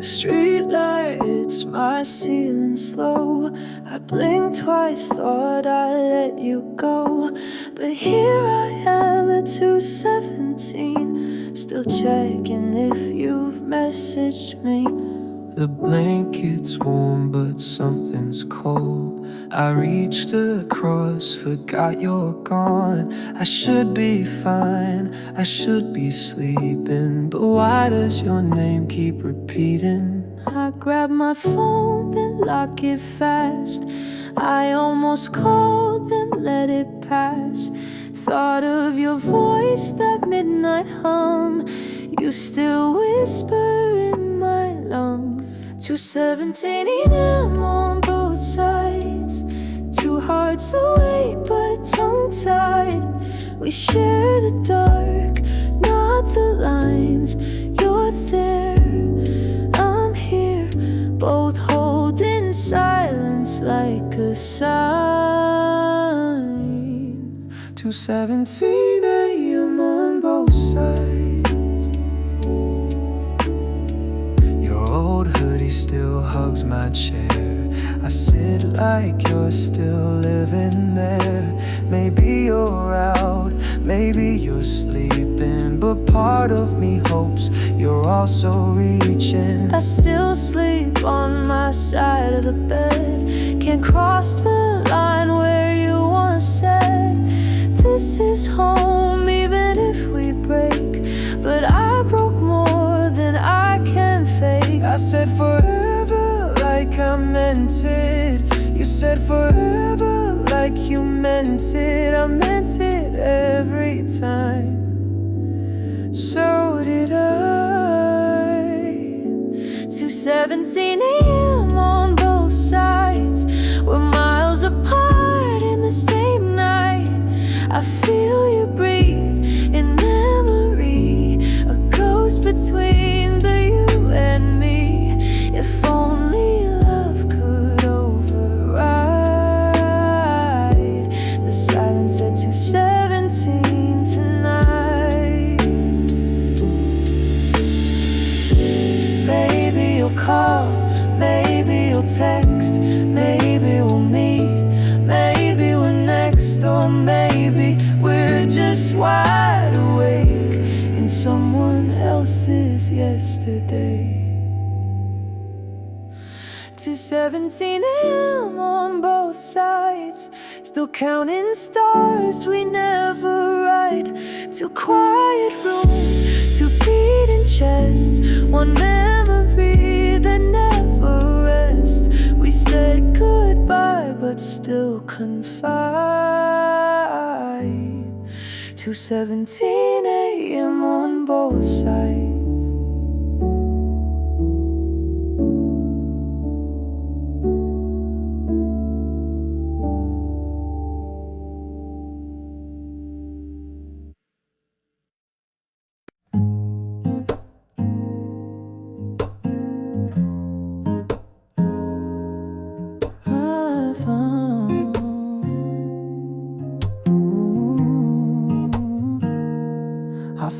The street lights, my ceiling slow. I blinked twice, thought I'd let you go. But here I am at 2:17, still checking if you've messaged me. The blanket's warm but something's cold. I reached across, forgot you're gone. I should be fine, I should be sleeping, but why does your name keep repeating? I grab my phone, then lock it fast. I almost called, then let it pass. Thought of your voice, that midnight hum. You still whisper in my lungs. 2:17 a.m. on both sides. Two hearts away but tongue-tied. We share the dark, not the lines. You're there, I'm here, both holding silence like a sign. 2:17 a.m. on both sides. Your old hoodie still hugs my chair. I sit like you're still living there. Maybe you're out, maybe you're sleeping, but part of me hopes you're also reaching. I still sleep on my side of the bed. Can't cross the line where you once said this is home even if we break. But I broke more than I can fake. I said forever like I meant it. You said forever like you meant it. I meant it every time. So did I. 2:17 a.m. on both sides. We're miles apart in the same night. I feel you breathe in memory, a ghost between the you and me. If only love could override the silence at 2:17 tonight. Maybe you'll call, maybe you'll text, maybe we'll meet, maybe we're next, or maybe we're just wide awake in someone else's yesterday. 2:17 a.m. on both sides. Still counting stars we never write. Two quiet rooms, two beating chests, one memory that never rests. We said goodbye but still confide. 2:17 a.m. on both sides.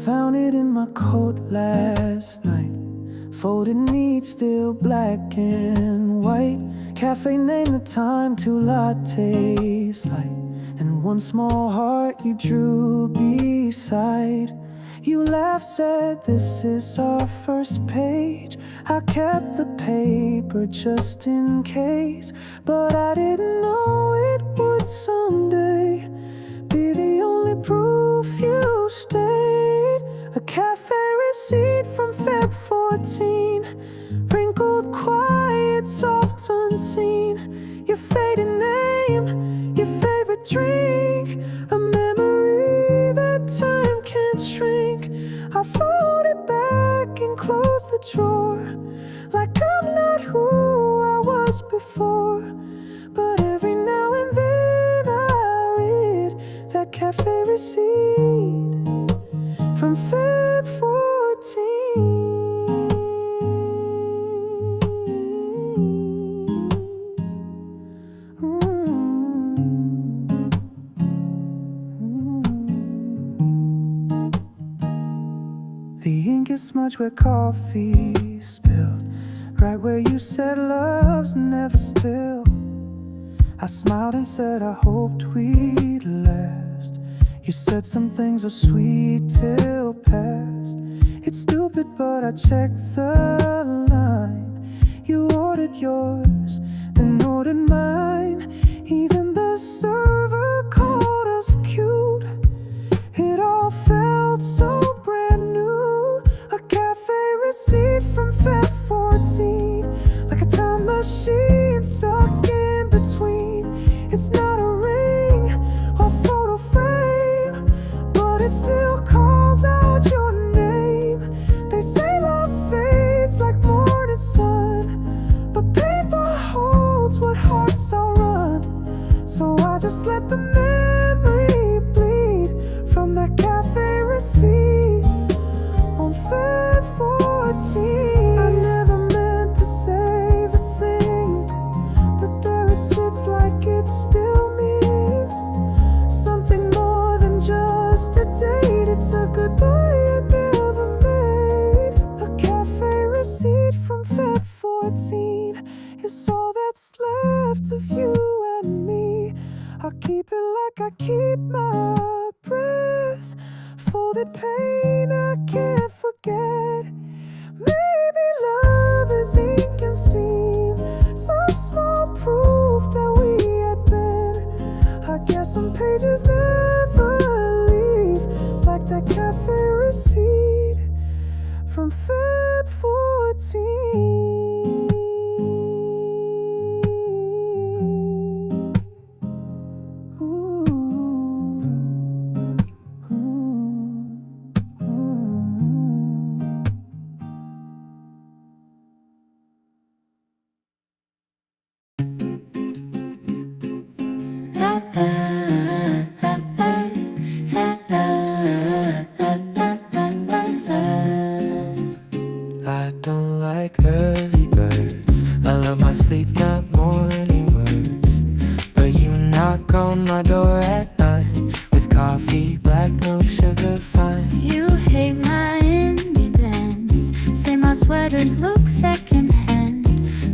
Found it in my coat last night. Folded neat, still black and white. Cafe named the time, 2 lattes light, and one small heart you drew beside. You laughed, said this is our first page. I kept the paper just in case, but I didn't know it would someday be the only proof you stayed. A cafe receipt from Feb 14, wrinkled, quiet, soft, unseen. Your faded name, your favorite drink, a memory that time can't shrink. I fold it back and close the drawer, like I'm not who I was before. But every now and then I read that cafe receipt from Feb 14. The ink is smudged where coffee spilled. right where you said love's never still. I smiled and said I hoped we'd last. You said some things are sweet till past. It's stupid but I checked the line. You ordered yours, then ordered mine. Even the server called us cute. It all felt so brand new. A cafe receipt from Feb 14, like a time machine stuck in between. It's not a ring or photo frame, but it still calls out your name. They say love fades like morning sun, but paper holds what hearts outrun. So I just let the memory bleed from that cafe receipt on Feb 14. I never meant to save a thing, but there it sits like it still means something more than just a date. It's a goodbye I never made. A cafe receipt from Feb 14 is all that's left of you and me. I'll keep it like I keep my breath. Folded pain I can't forget. Maybe love is ink and steam, some small proof that we had been. I guess some pages never leave, like that cafe receipt from Feb 14. I don't like early birds. I love my sleep, not morning words. But you knock on my door at night with coffee, black, no sugar, fine. You hate my independence, say my sweaters look secondhand,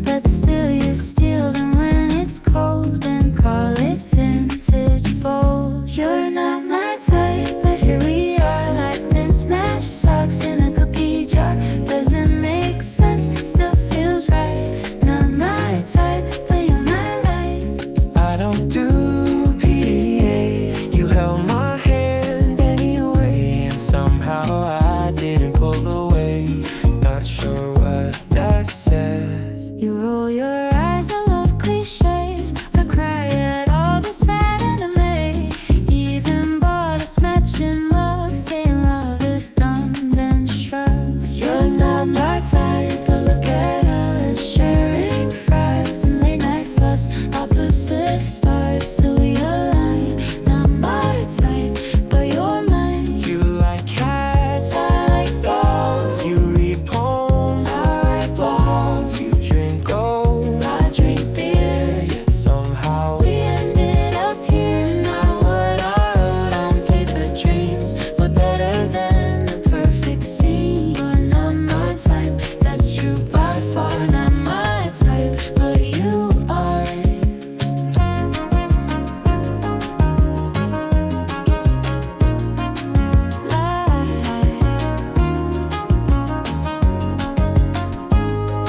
but still you steal them when it's cold and call it vintage bold. You're not my type, but here we are like mismatched socks in a cookie jar. Doesn't make sense, still feels right. Not my type, but you're my light. I don't do PDA. You held my hand anyway, and somehow I didn't pull away. Not sure what that says. You roll your eyes, I love cliches. I cry at all the sad anime. Even bought us matching mugs, saying love is dumb, then shrugs. You're not my type, but look at us, sharing fries and late night fuss. Opposite stars, still we align. Not my type, but you're mine. You like cats, I like dogs. you read poems, I write blogs. you drink gold, I drink beer. yet somehow We ended up here. Not what I wrote on paper dreams, but better than the perfect scene. You're not my type, that's true by far. Not my type, but you are it.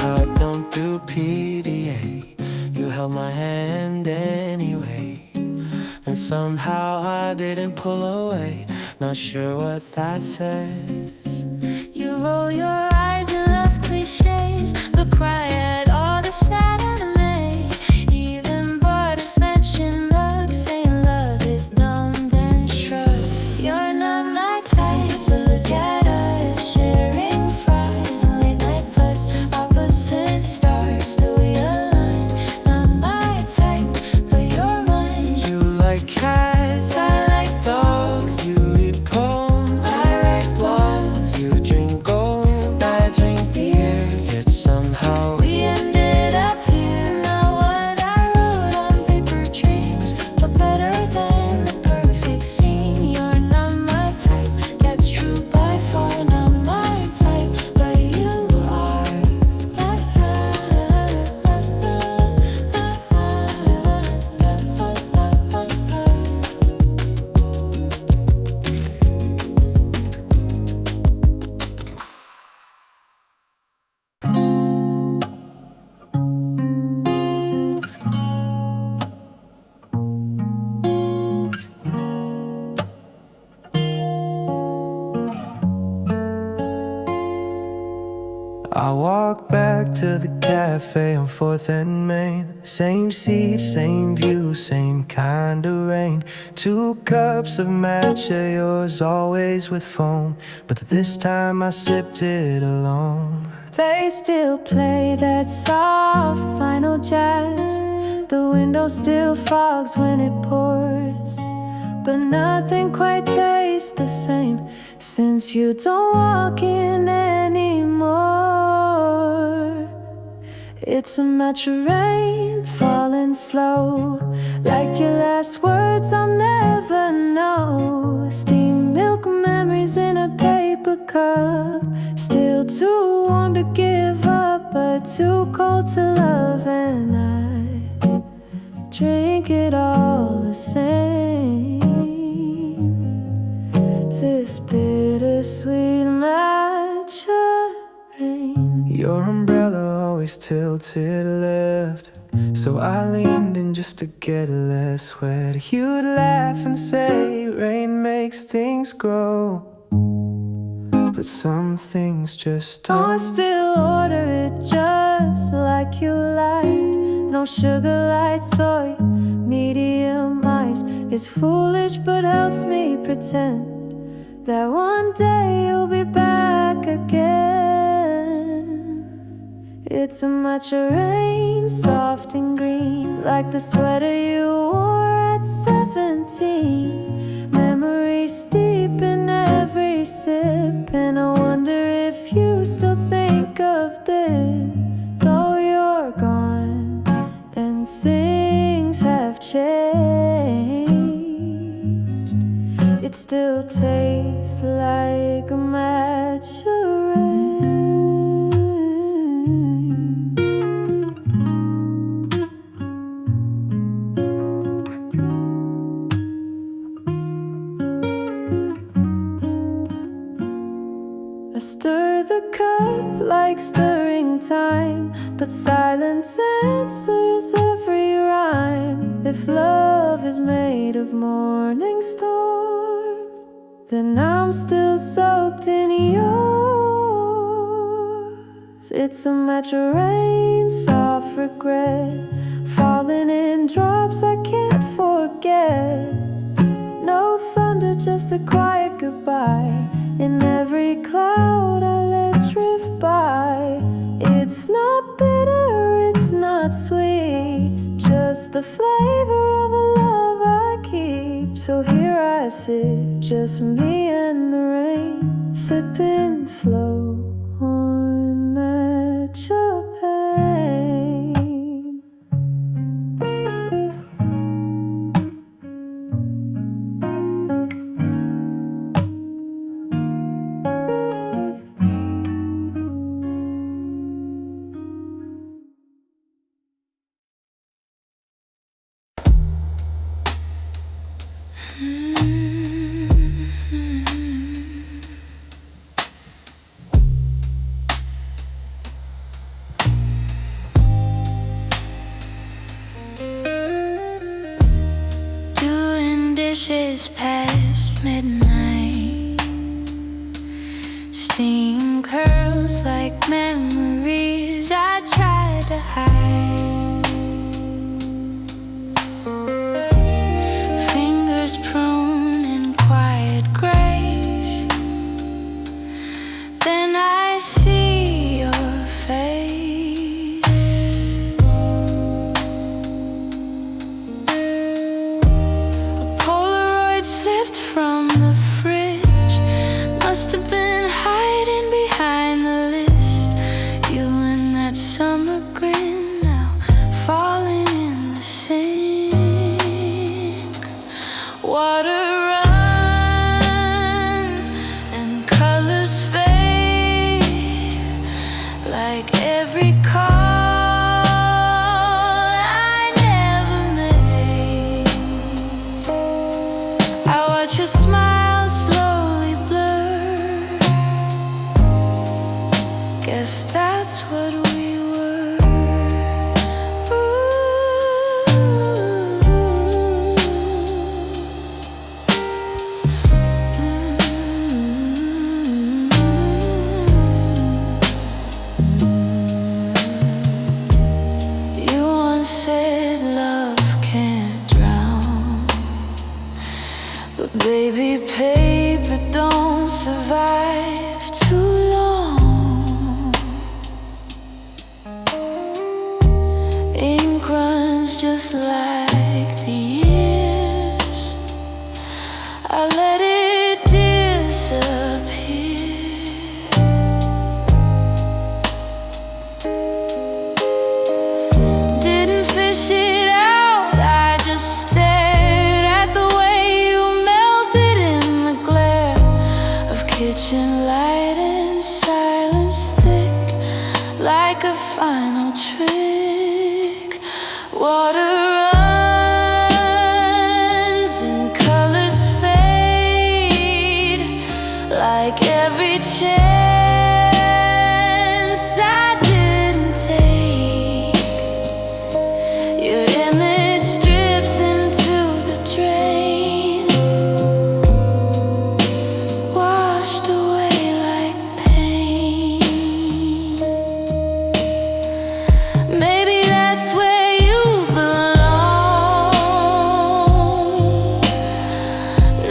I don't do PDA. You held my hand anyway, and somehow I didn't pull away. Not sure what that says. You roll your eyes and love cliches, but cry at all the sad anime. Even bought us matching mugs, saying love is dumb, then shrug. You're not my type, but look at us, sharing fries and late night fuss. Opposite stars, still we align. Not my type, but you're mine. You like cats, I like dogs, you read poems, I write blogs. you drink gold, I drink beer, yet somehow We ended up here. I walk back to the cafe on 4th and Main. Same seat, same view, same kind of rain. 2 cups of matcha, yours always with foam, but this time I sipped it alone. They still play that soft final jazz. The window still fogs when it pours, but nothing quite tastes the same since you don't walk in anymore. It's a Matcha Rain falling slow, like your last words I'll never know. Steamed milk memories in a paper cup, still too warm to give up, but too cold to love, and I drink it all the same. This bittersweet matcha rain. Your umbrella always tilted left, so I leaned in just to get less wet. You'd laugh and say rain makes things grow, but some things just don't. I still order it just like you liked. No sugar, light soy, medium ice. It's foolish but helps me pretend that one day you'll be back again. It's a Matcha Rain, soft and green, like the sweater you wore at 17. Memories deep in every sip, and I wonder if you still think of this, though you're gone and things have changed. It still tastes like a matcha rain. I stir the cup like stirring time, but silence answers every rhyme. If love is made of morning storm, then I'm still soaked in yours. It's a Matcha Rain, soft regret, falling in drops I can't forget. No thunder, just a quiet goodbye. In every cloud I let drift by. It's not bitter, it's not sweet, just the flavor of a love I keep. So here I sit, just me and the rain, sipping slow on matcha pain. Doing dishes past midnight, steam curls like memories I tried to hide. Fingers prune in quiet grace, then I see your face. A Polaroid slipped from the fridge, must have been hiding behind the list. You and that summer grin, now falling in the sink. Water runs and colors fade, like every call I never made. I watch your smile slowly blur, guess that's what we were. Baby, paper don't survive too long. Ink runs just like the years. I let it disappear. Didn't fish it out, I just stared at the way you melted in the glare of kitchen light and silence thick like a final trick. Water runs and colors fade like every chance I didn't take. Your image drips into the drain, washed away like pain. Maybe that's where you belong,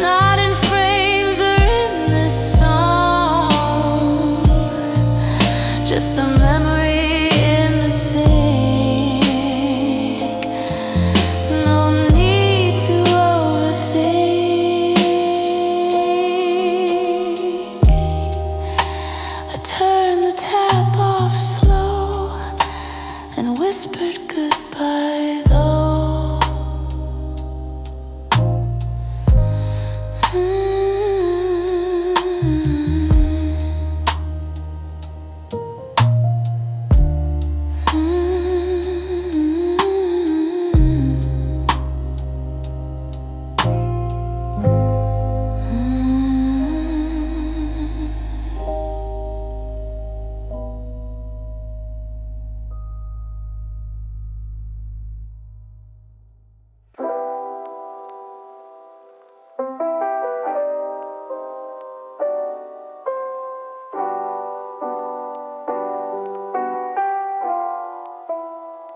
not in frames or in this song, just a memory in the sink. No need to overthink. I turned the tap off slow and whispered goodbye though.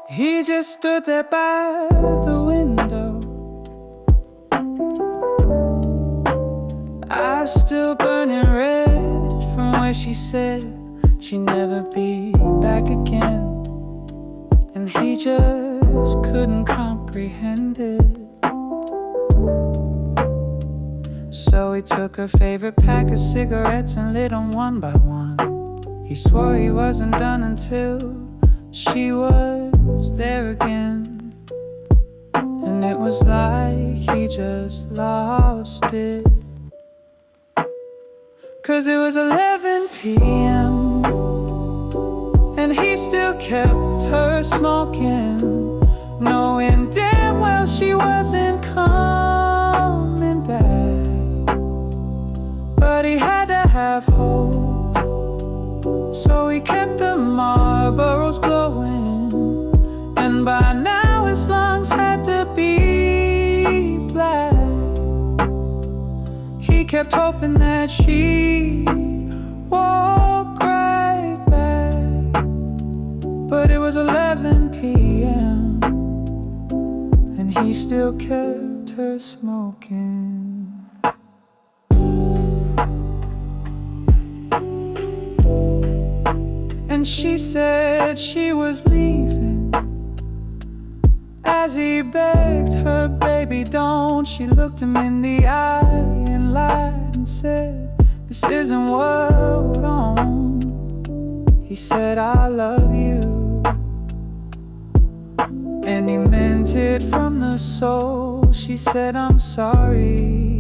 He just stood there by the window. Eyes still burning red from where she said she'd never be back again. And he just couldn't comprehend it. So he took her favorite pack of cigarettes and lit them one by one. He swore he wasn't done until she was there again. And it was like he just lost it. 'Cause it was 11 p.m. and he still kept her smoking, knowing damn well she wasn't coming back. But he had to have hope, so he kept the Marlboros glowing. And by now his lungs had to be black. He kept hoping that she'd walk right back. But it was 11 p.m. and he still kept her smoking. And she said she was leaving. As he begged her, baby, don't. She looked him in the eye and lied and said, this isn't what we're on. He said, I love you, and he meant it from the soul. She said, I'm sorry.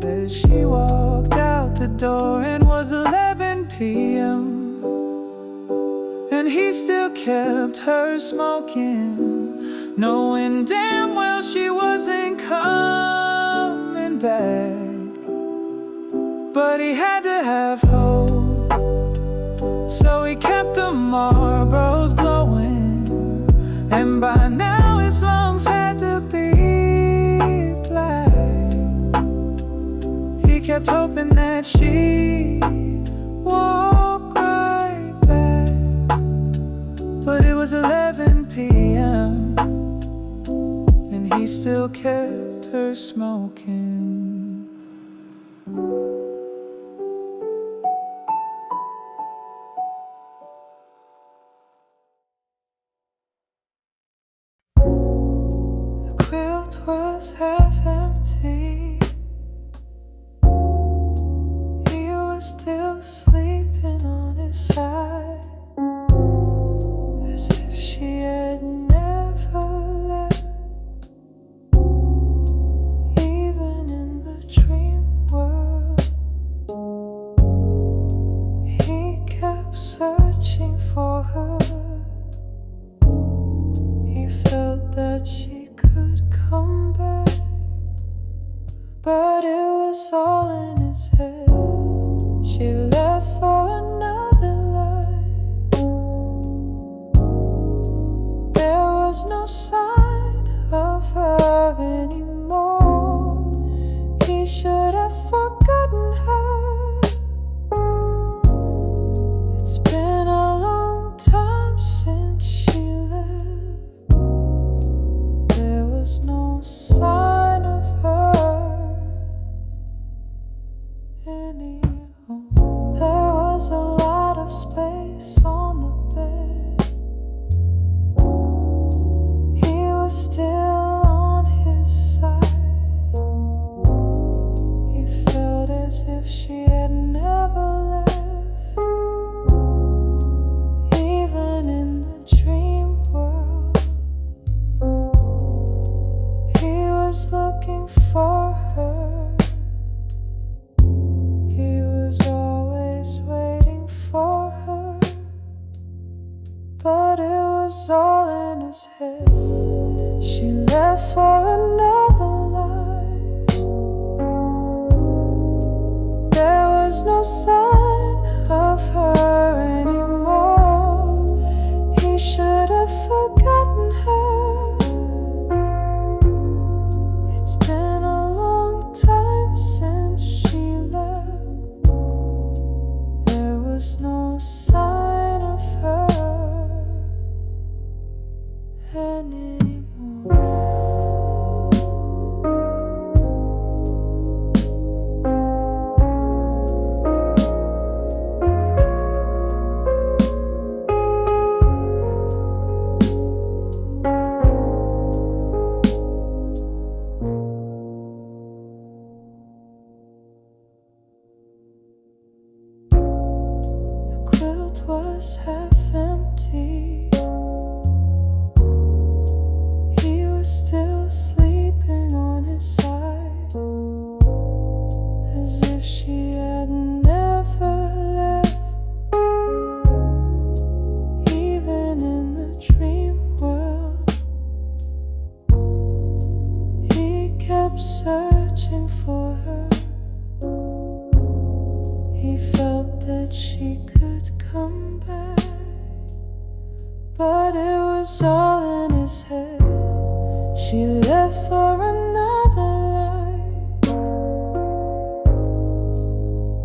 As she walked out the door, it was 11 p.m. and he still kept her smoking, knowing damn well she wasn't coming back. But he had to have hope, so he kept the Marlboros glowing. And by now his lungs had to be black. He kept hoping that she'd walk right back. But it was 11 p.m. and he still kept her smoking. The quilt was half empty. He was still sleeping on his side, as if she had never left. Even in the dream world, he kept searching for her. He felt that she could come back, but it was all in his head. She left for another life. There was no sign of her anymore. He should have forgotten her. It's been a long time since she left. There was no sign of her anymore. There was a lot of space on the bed. He was still on his side. He felt as if she had never left. Even in the dream world, he was looking for her. He was always waiting for her, but it was all in his head. She left for another life. There was no sign of her anymore. He should have forgotten her. It's been a long time since she left. There was no sign of her anymore. The quilt was half empty. He was still sleeping on his side, as if she had never left. Even in the dream world, he kept searching for her. He felt that she could come back, but it was all in his head. She left for another life.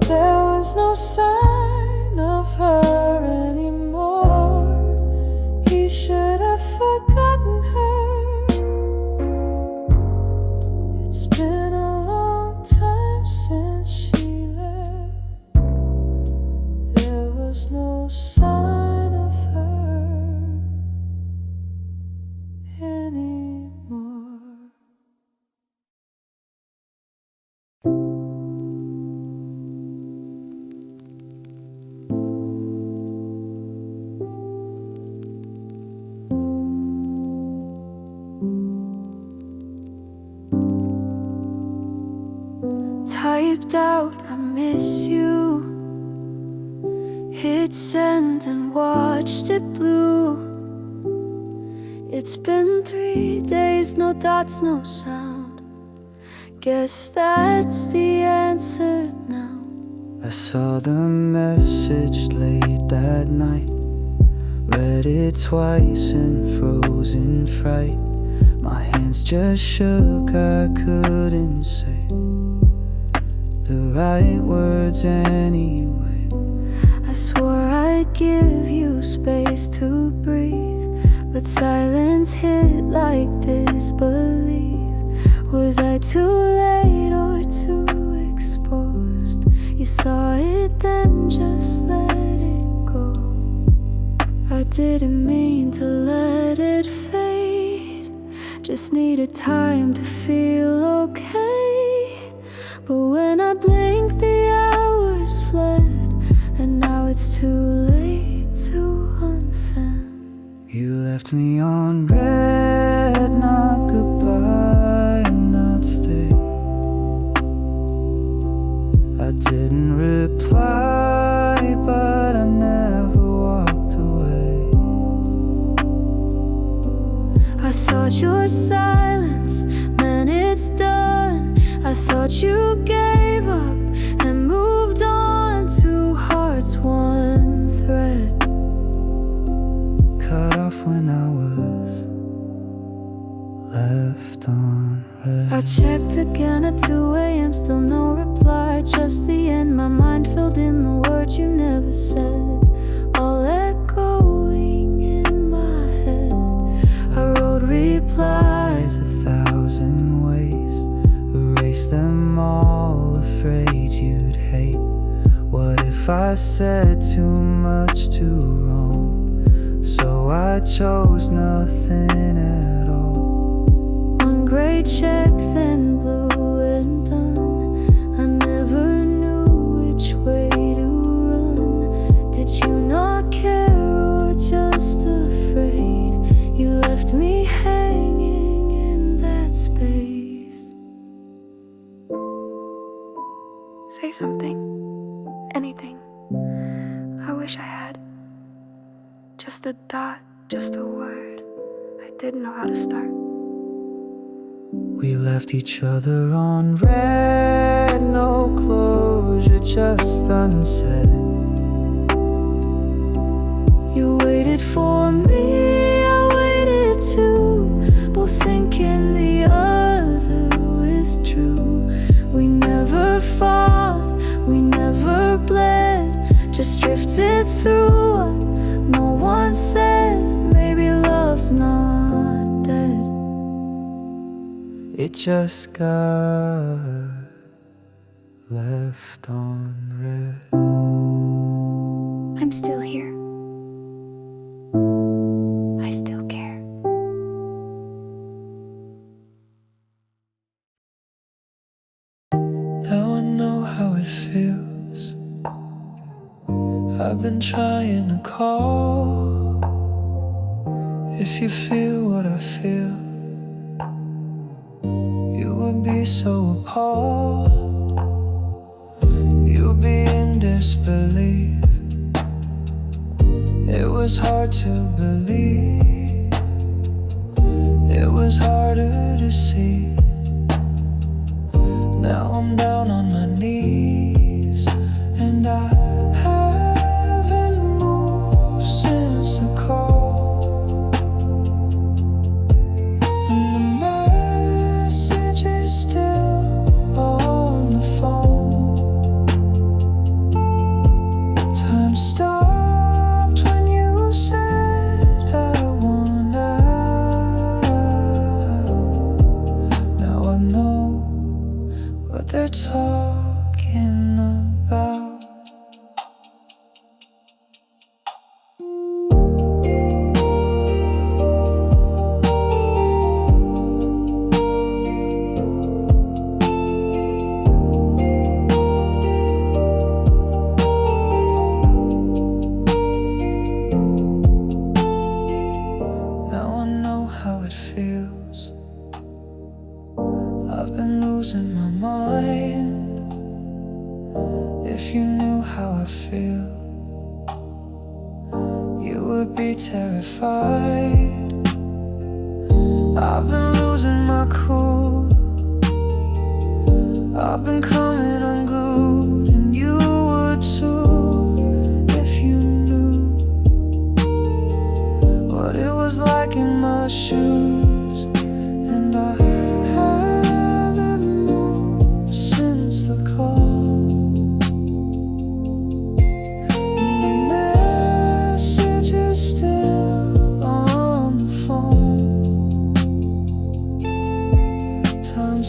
There was no sign of her anymore. He should have forgotten her. It's been a long time since she left. There was no sign of her anymore. Typed out, I miss you. Hit send and watched it blue. It's been 3 days, no dots, no sound. Guess that's the answer now. I saw the message late that night. Read it twice and froze in fright. My hands just shook, I couldn't say the right words anyway. I swore I'd give you space to breathe, but silence hit like disbelief Was I too late or too exposed? You saw it then, just let it go. I didn't mean to let it fade, just needed time to feel okay. But when I blinked the hours fled, and now it's too late to unsend. You left me on red, not goodbye, not stay. I didn't reply, but I never walked away. I thought your silence meant it's done. I thought you gave up and moved on. Two hearts, one thread. Cut off when I was left on red. I checked again at 2 a.m. Still no reply, just the end. My mind filled in the words you never said, all echoing in my head. I wrote replies 1,000 ways, erase them all, afraid you'd hate. What if I said too much too wrong? So I chose nothing at all. One great check, then blue and done. I never knew which way to run. Did you not care or just afraid? You left me hanging in that space. Say something, anything. I wish I had. Just a dot, just a word. I didn't know how to start. We left each other on red, no closure, just unsaid. You waited for me, I waited too, both thinking the other withdrew. We never fought, we never bled, just drifted through what no one said. Maybe love's not dead. It just got left on red. I'm still here. I still care. Now I know how it feels. I've been trying to call. If you feel what I feel, you would be so appalled. You'd be in disbelief. It was hard to believe. It was harder to see. Now I'm down on my knees, and I haven't moved since the call. And the message is still on the phone. Time stopped when you said I want out. Now I know what they're talking about. Now I know how it feels. I've been losing my mind. If you knew how I feel, you would be terrified. I've been losing my cool. I've been coming unglued, and you would too if you knew what it was like in my shoes. And I haven't moved since the call. And the message is still on the phone. Time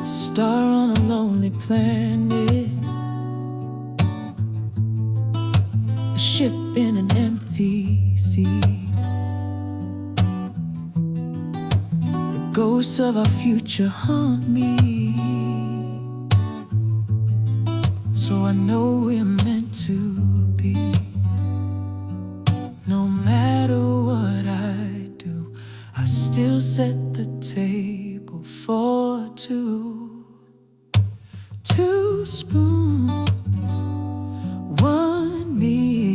star on a lonely planet, a ship in an empty sea. The ghosts of our future haunt me, so I know we're meant to be. No matter what I do, I still set the table for two. 2 spoons, 1 me.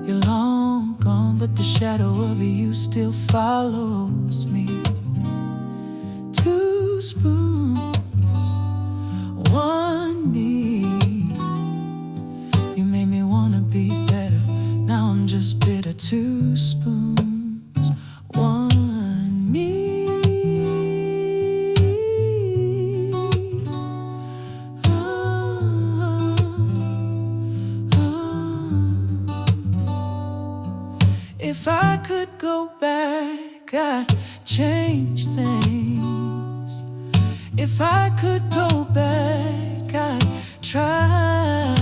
You're long gone, but the shadow of you still follows me. 2 spoons, 1 me. You made me wanna be better, now I'm just bitter. 2 spoons, 1 me. If I could go back, I'd change things. If I could go back, I'd try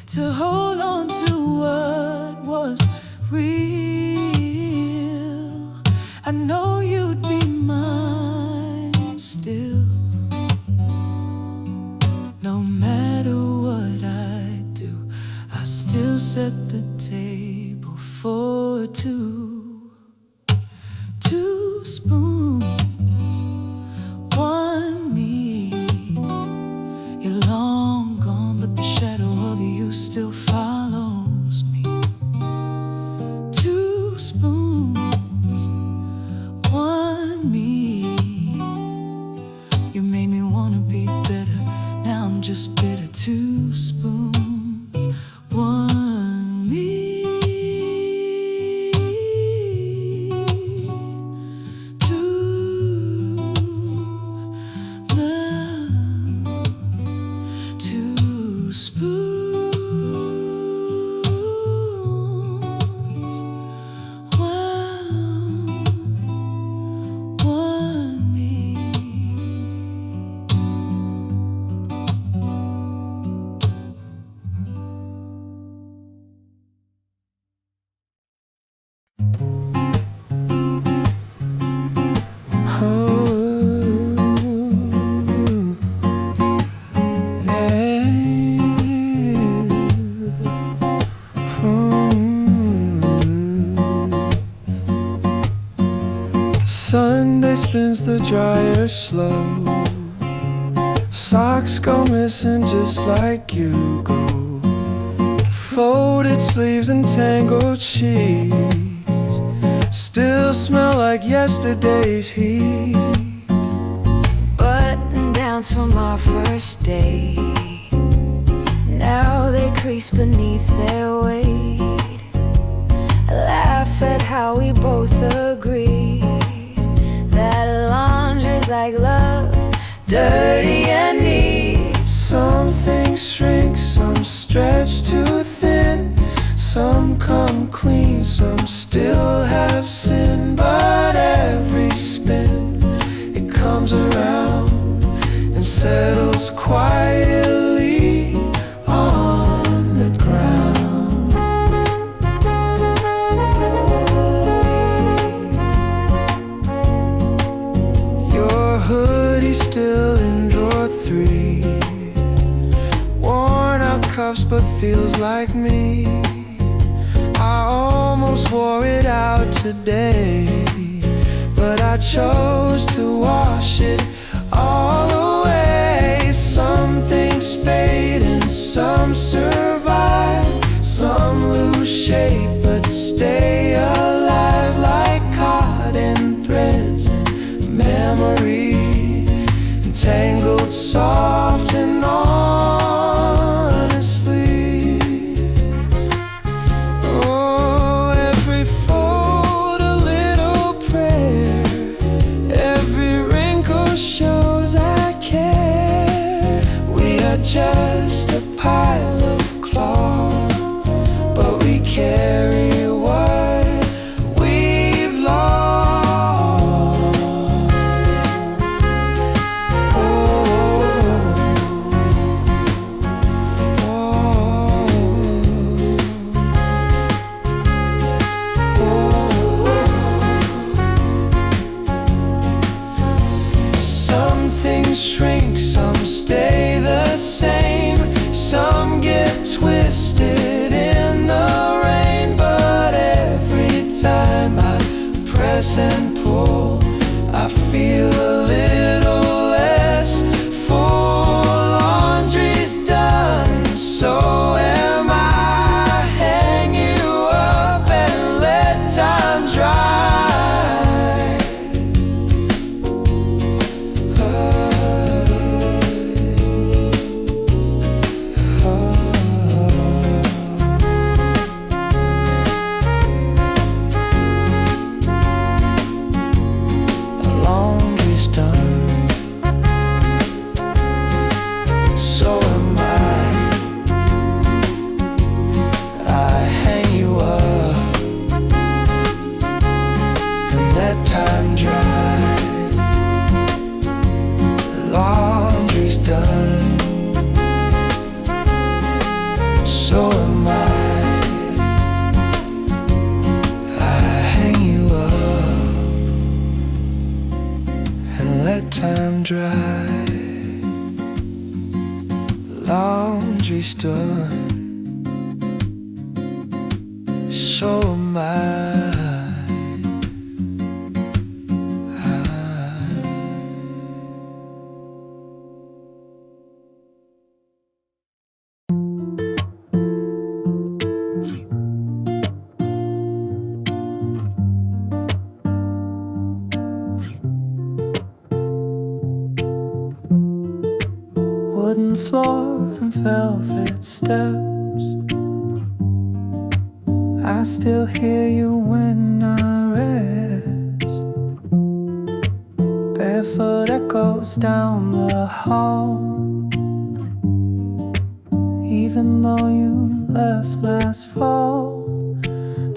to hold on to what was real. I know you'd be mine still. No matter what I do, I still set the table for two. 2 spoons, 1 me. You're long gone, but the shadow of you still follows me. 2 spoons, 1 me. You made me wanna be better, now I'm just bitter. 2 spoons, 1 me. 2 spoons, 1 me. Sunday spins the dryer slow. Socks go missing just like you go. Folded sleeves and tangled sheets still smell like yesterday's heat. Button downs from our first date, now they crease beneath their weight. I laugh at how we both agreed that laundry's like love, dirty and neat. Some things shrink, some stretch too thin. Some come clean, some still have sin. But every spin, it comes around and settles quietly on the ground. Your hoodie's still in drawer 3, worn out cuffs but feels like me. I almost wore it out today, but I chose to wash it all away. Some things fade and some survive. Some lose shape but stay alive, like cotton threads and memory, entangled soft and honestly. Oh, every fold a little prayer, every wrinkle shaped shrink, some stay the same. Some get twisted in the rain. But every time I press and pull, I feel a little less full. Laundry's done, so am I. Hang you up and let time dry. Time dry, laundry's done, so am I. Wooden floor and velvet steps, I still hear you when I rest. Barefoot echoes down the hall, even though you left last fall.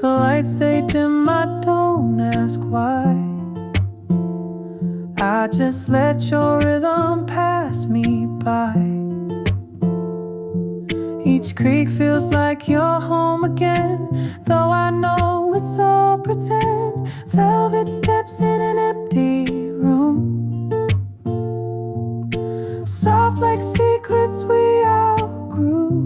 The lights stay dim, I don't ask why. I just let your rhythm pass me by. Each creak feels like you're home again, though I know it's all pretend. Velvet steps in an empty room, soft like secrets we outgrew.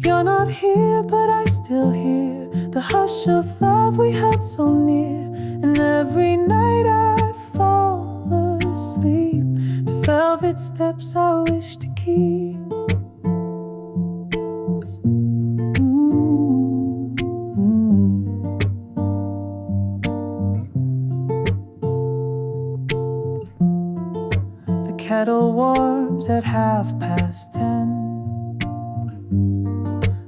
You're not here, but I still hear the hush of love we held so near. And every night I fall asleep to velvet steps I wish to keep. The kettle warms at 10:30,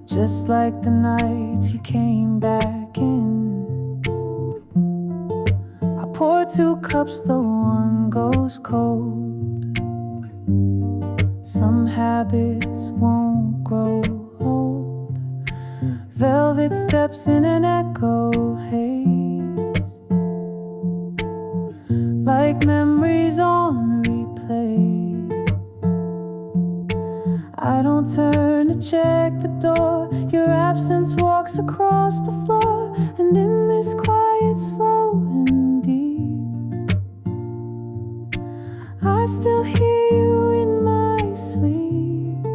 just like the nights you came back in. I pour 2 cups, the one goes cold. Some habits won't grow old. Velvet steps in an echo haze, like memories on replay. I don't turn to check the door, your absence walks across the floor. And in this quiet, slow and deep, I still hear you in my sleep.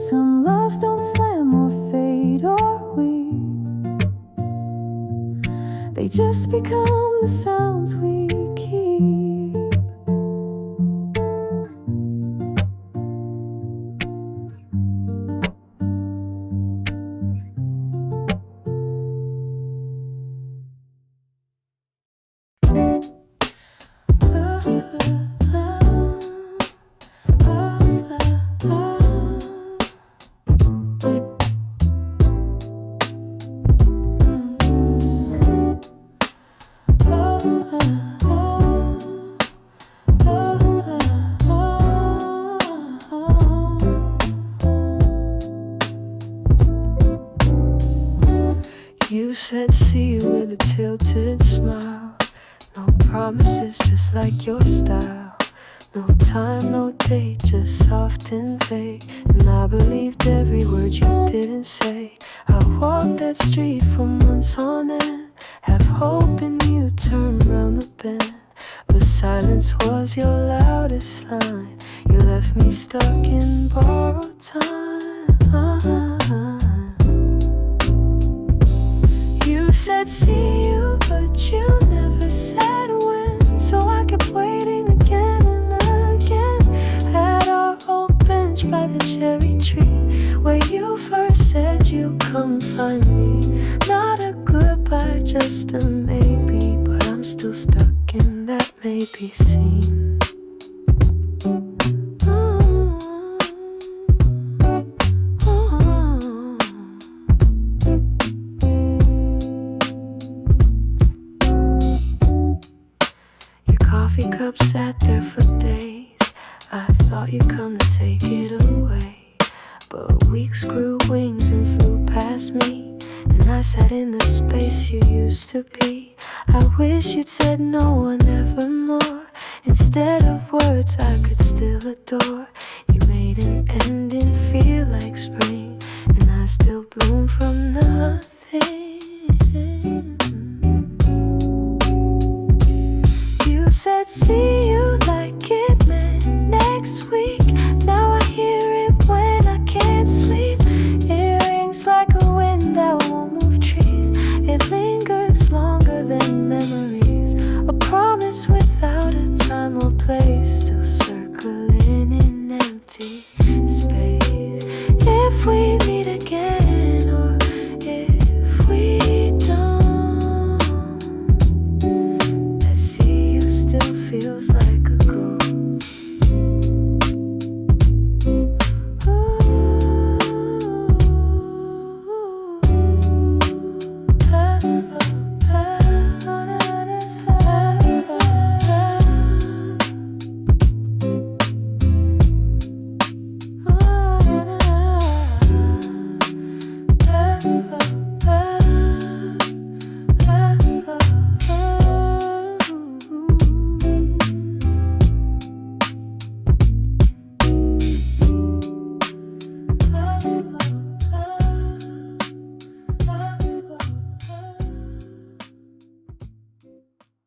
Some loves don't slam or fade or weep, they just become the sounds we keep. You said see you with a tilted smile. No promises, just like your style. No time, no date, just soft and vague. And I believed every word you didn't say. I walked that street for months on end, have hope in you turn round the bend. But silence was your loudest line. You left me stuck in borrowed time. You said see you, but you never said when. So I kept waiting again and again at our old bench by the cherry tree, where you first said you'd come find me. Not a goodbye, just a maybe, but I'm still stuck in that maybe scene. Your coffee cup sat there for days. I thought you'd come to take it away, but weeks grew wings and flew past me, and I sat in the space you used to be. I wish you'd said no one evermore. Instead of words I could still adore. You made an ending feel like spring, and I still bloom from nothing. You said see you like it meant next week. Now I hear it when I can't sleep. It rings like a wind that won't move trees. It lingers longer than memories. A promise without a time or place, still circling in empty space. If we meet again, or if we don't, that see you still feels like a ghost.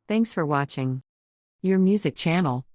Thanks for watching your music channel.